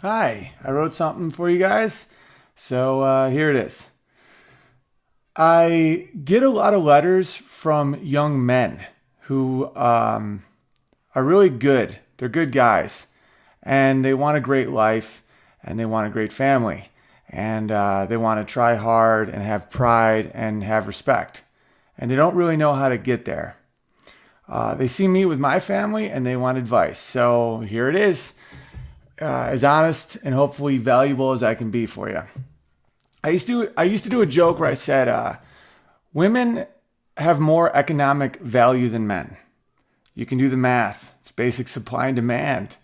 Hi, I wrote something for you guys. So here it is. I get a lot of letters from young men who are really good. They're good guys and they want a great life and they want a great family and they want to try hard and have pride and have respect. And they don't really know how to get there. They see me with my family and they want advice. So here it is. As honest and hopefully valuable as I can be for you. I used to do a joke where I said, women have more economic value than men. You can do the math. It's basic supply and demand.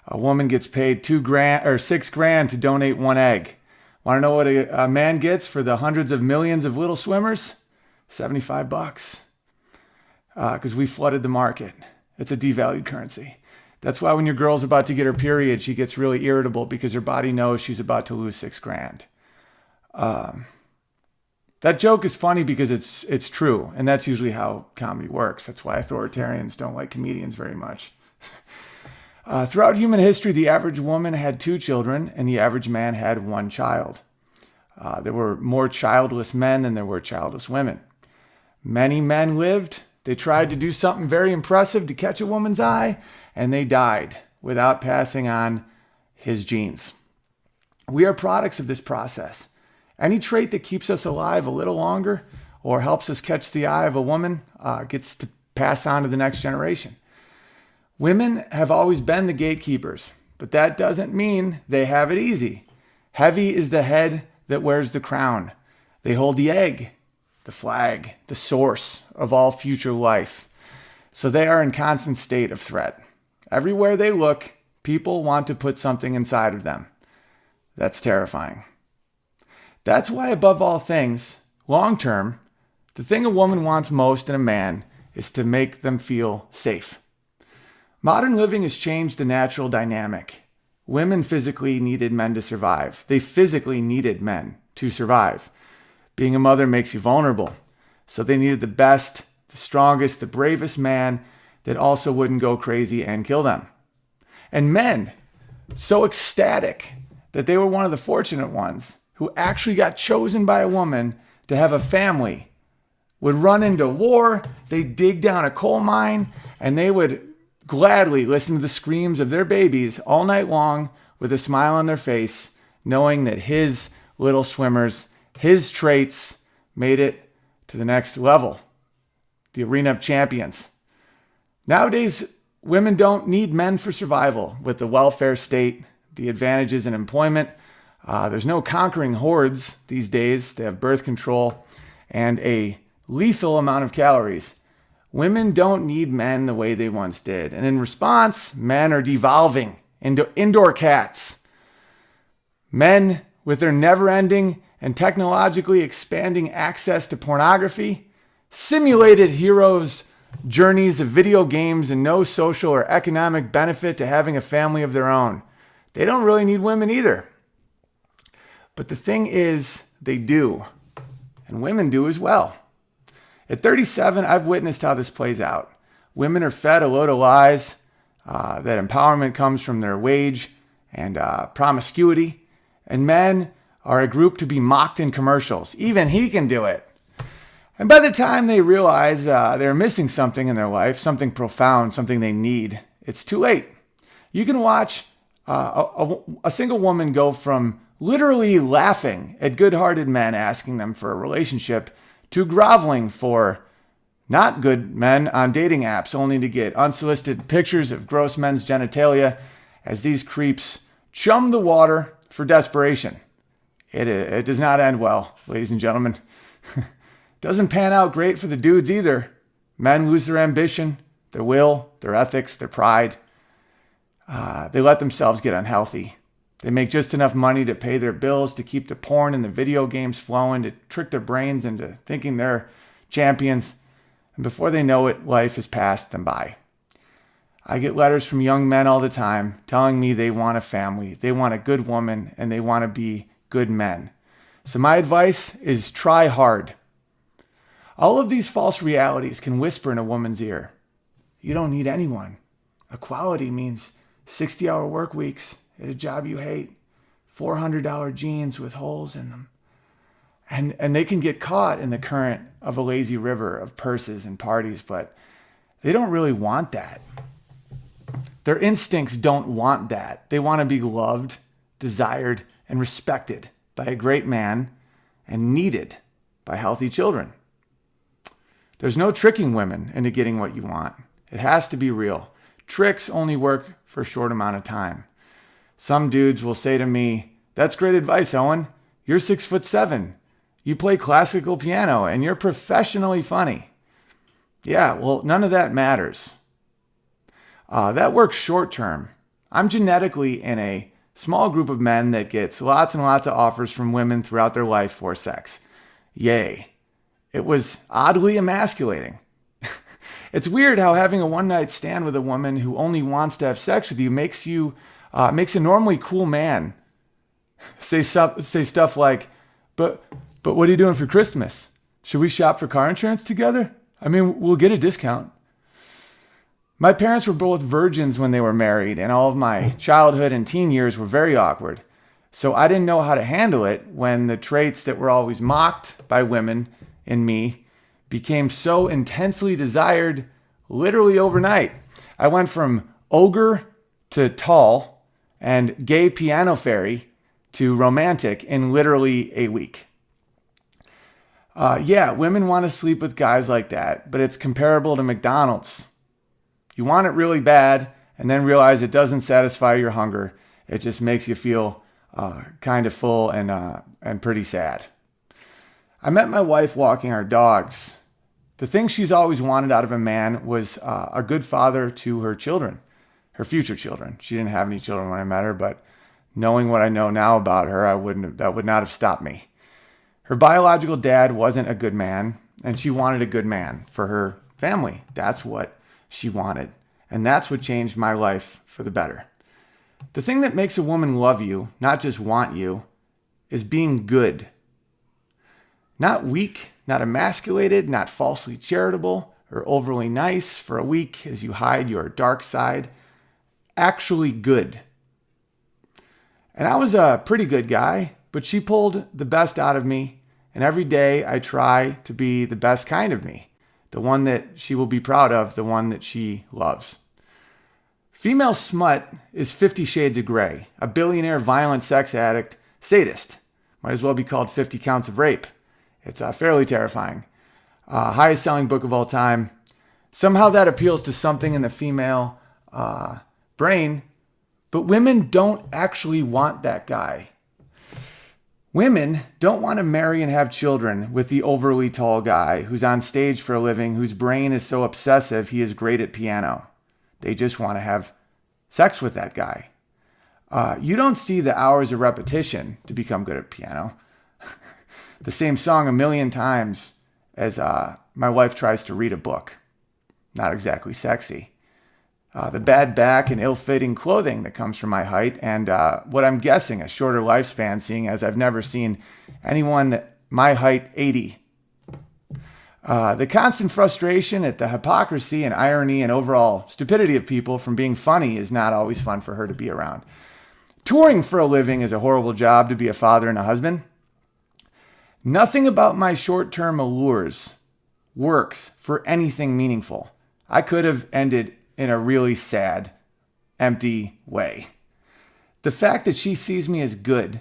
A woman gets paid $2,000 or $6,000 to donate one egg. Want to know what a man gets for the hundreds of millions of little swimmers? $75. Because we flooded the market. It's a devalued currency. That's why when your girl's about to get her period, she gets really irritable because her body knows she's about to lose $6,000. That joke is funny because it's true, and that's usually how comedy works. That's why authoritarians don't like comedians very much. Throughout human history, the average woman had 2 children, and the average man had 1 child. There were more childless men than there were childless women. Many men lived. They tried to do something very impressive to catch a woman's eye, and they died without passing on his genes. We are products of this process. Any trait that keeps us alive a little longer or helps us catch the eye of a woman gets to pass on to the next generation. Women have always been the gatekeepers, but that doesn't mean they have it easy. Heavy is the head that wears the crown. They hold the egg, the flag, the source of all future life. So they are in constant state of threat. Everywhere they look, people want to put something inside of them. That's terrifying. That's why, above all things, long term, the thing a woman wants most in a man is to make them feel safe. Modern living has changed the natural dynamic. Women physically needed men to survive. They physically needed men to survive. Being a mother makes you vulnerable. So they needed the best, the strongest, the bravest man that also wouldn't go crazy and kill them. And men, so ecstatic that they were one of the fortunate ones who actually got chosen by a woman to have a family, would run into war, they'd dig down a coal mine, and they would gladly listen to the screams of their babies all night long with a smile on their face, knowing that his little swimmers, his traits made it to the next level, the arena of champions. Nowadays, women don't need men for survival with the welfare state, the advantages in employment. There's no conquering hordes these days. They have birth control and a lethal amount of calories. Women don't need men the way they once did. And in response, men are devolving into indoor cats. Men, with their never-ending and technologically expanding access to pornography, simulated heroes' journeys of video games, and no social or economic benefit to having a family of their own. They don't really need women either. But the thing is, they do. And women do as well. At 37, I've witnessed how this plays out. Women are fed a load of lies that empowerment comes from their wage and promiscuity. And men are a group to be mocked in commercials. Even he can do it. And by the time they realize they're missing something in their life, something profound, something they need, it's too late. You can watch a single woman go from literally laughing at good-hearted men asking them for a relationship to groveling for not good men on dating apps only to get unsolicited pictures of gross men's genitalia as these creeps chum the water for desperation. It does not end well, ladies and gentlemen. Doesn't pan out great for the dudes either. Men lose their ambition, their will, their ethics, their pride. They let themselves get unhealthy. They make just enough money to pay their bills, to keep the porn and the video games flowing, to trick their brains into thinking they're champions. And before they know it, life has passed them by. I get letters from young men all the time telling me they want a family, they want a good woman, and they want to be good men. So my advice is try hard. All of these false realities can whisper in a woman's ear. You don't need anyone. Equality means 60-hour work weeks at a job you hate, $400 jeans with holes in them. And they can get caught in the current of a lazy river of purses and parties, but they don't really want that. Their instincts don't want that. They want to be loved, desired, and respected by a great man and needed by healthy children. There's no tricking women into getting what you want. It has to be real. Tricks only work for a short amount of time. Some dudes will say to me, "That's great advice, Owen. You're 6'7". You play classical piano and you're professionally funny." Yeah, well, none of that matters. That works short term. I'm genetically in a small group of men that gets lots and lots of offers from women throughout their life for sex. Yay. It was oddly emasculating. It's weird how having a one-night stand with a woman who only wants to have sex with you makes a normally cool man say stuff like, but what are you doing for Christmas? Should we shop for car insurance together? I mean, we'll get a discount. My parents were both virgins when they were married, and all of my childhood and teen years were very awkward. So I didn't know how to handle it when the traits that were always mocked by women in me became so intensely desired literally overnight. I went from ogre to tall and gay piano fairy to romantic in literally a week. Women want to sleep with guys like that, but it's comparable to McDonald's. You want it really bad and then realize it doesn't satisfy your hunger. It just makes you feel kind of full and pretty sad. I met my wife walking our dogs. The thing she's always wanted out of a man was a good father to her children, her future children. She didn't have any children when I met her, but knowing what I know now about her, that would not have stopped me. Her biological dad wasn't a good man, and she wanted a good man for her family. That's what she wanted, and that's what changed my life for the better. The thing that makes a woman love you, not just want you, is being good. Not weak, not emasculated, not falsely charitable or overly nice for a week as you hide your dark side. Actually good. And I was a pretty good guy, but she pulled the best out of me, and every day I try to be the best kind of me, the one that she will be proud of, the one that she loves. Female smut is 50 Shades of Grey, a billionaire violent sex addict, sadist. Might as well be called 50 Counts of Rape. It's fairly terrifying. Highest selling book of all time. Somehow that appeals to something in the female brain, but women don't actually want that guy. Women don't want to marry and have children with the overly tall guy who's on stage for a living, whose brain is so obsessive he is great at piano. They just want to have sex with that guy. You don't see the hours of repetition to become good at piano. The same song a million times as my wife tries to read a book. Not exactly sexy. The bad back and ill-fitting clothing that comes from my height, and what I'm guessing a shorter lifespan, seeing as I've never seen anyone my height 80. The constant frustration at the hypocrisy and irony and overall stupidity of people from being funny is not always fun for her to be around. Touring for a living is a horrible job to be a father and a husband. Nothing about my short-term allures works for anything meaningful. I could have ended in a really sad, empty way. The fact that she sees me as good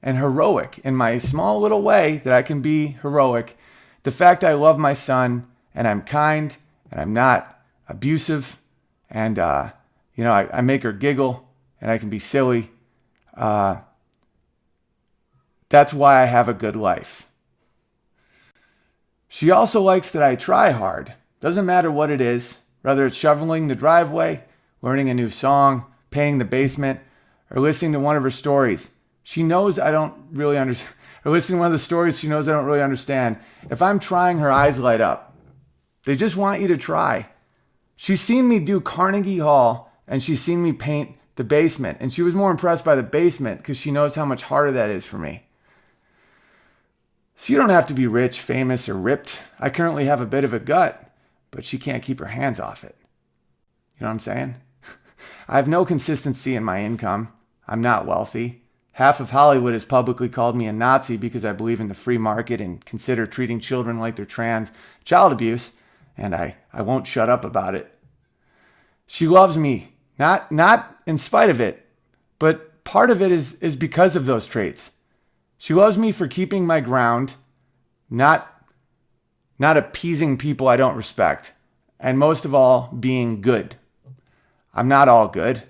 and heroic in my small little way that I can be heroic, the fact I love my son and I'm kind and I'm not abusive and, I make her giggle and I can be silly. That's why I have a good life. She also likes that I try hard. Doesn't matter what it is. Whether it's shoveling the driveway, learning a new song, painting the basement, or listening to one of her stories. She knows I don't really understand. Or listening to one of the stories she knows I don't really understand. If I'm trying, her eyes light up. They just want you to try. She's seen me do Carnegie Hall, and she's seen me paint the basement. And she was more impressed by the basement because she knows how much harder that is for me. So you don't have to be rich, famous, or ripped. I currently have a bit of a gut, but she can't keep her hands off it. You know what I'm saying? I have no consistency in my income. I'm not wealthy. Half of Hollywood has publicly called me a Nazi because I believe in the free market and consider treating children like they're trans child abuse, and I won't shut up about it. She loves me, not in spite of it, but part of it is because of those traits. She loves me for keeping my ground, not appeasing people I don't respect, and most of all, being good. I'm not all good.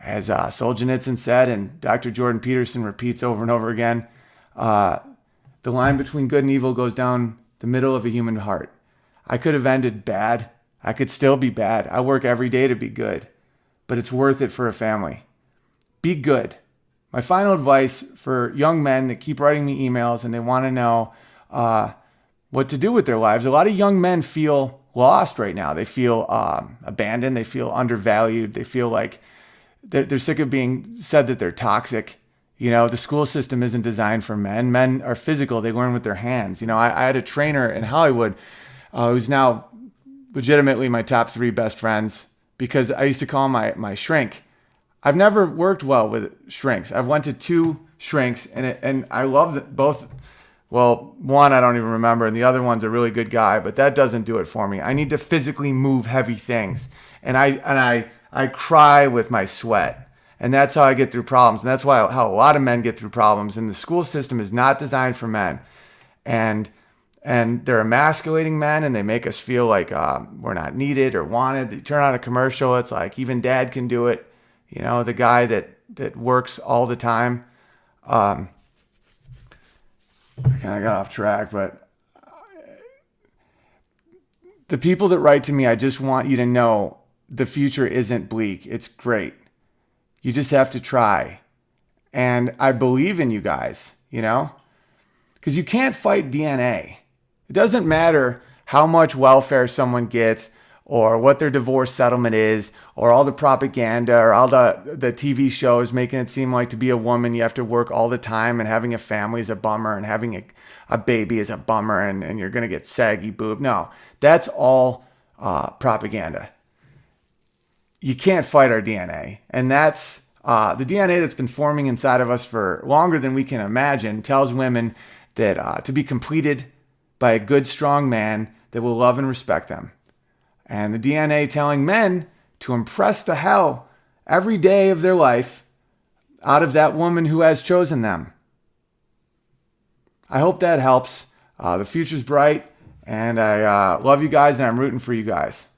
As Solzhenitsyn said, and Dr. Jordan Peterson repeats over and over again, the line between good and evil goes down the middle of a human heart. I could have ended bad. I could still be bad. I work every day to be good, but it's worth it for a family. Be good. My final advice for young men that keep writing me emails and they want to know what to do with their lives. A lot of young men feel lost right now. They feel abandoned. They feel undervalued. They feel like they're sick of being said that they're toxic. You know, the school system isn't designed for men. Men are physical. They learn with their hands. You know, I had a trainer in Hollywood who's now legitimately my top 3 best friends because I used to call him my shrink. I've never worked well with shrinks. I've went to 2 shrinks and I love both. Well, one I don't even remember, and the other one's a really good guy, but that doesn't do it for me. I need to physically move heavy things, and I cry with my sweat, and that's how I get through problems, and that's how a lot of men get through problems. And the school system is not designed for men, and they're emasculating men, and they make us feel like we're not needed or wanted. They turn on a commercial, it's like even dad can do it. You know, the guy that works all the time. I kind of got off track, but the people that write to me, I just want you to know the future isn't bleak. It's great. You just have to try. And I believe in you guys, you know, because you can't fight DNA. It doesn't matter how much welfare someone gets or what their divorce settlement is or all the propaganda or all the TV shows making it seem like to be a woman you have to work all the time and having a family is a bummer and having a baby is a bummer and you're going to get saggy boob. No, that's all propaganda. You can't fight our DNA. And that's the DNA that's been forming inside of us for longer than we can imagine tells women that to be completed by a good, strong man that will love and respect them. And the DNA telling men to impress the hell every day of their life out of that woman who has chosen them. I hope that helps. The future's bright, and I love you guys, and I'm rooting for you guys.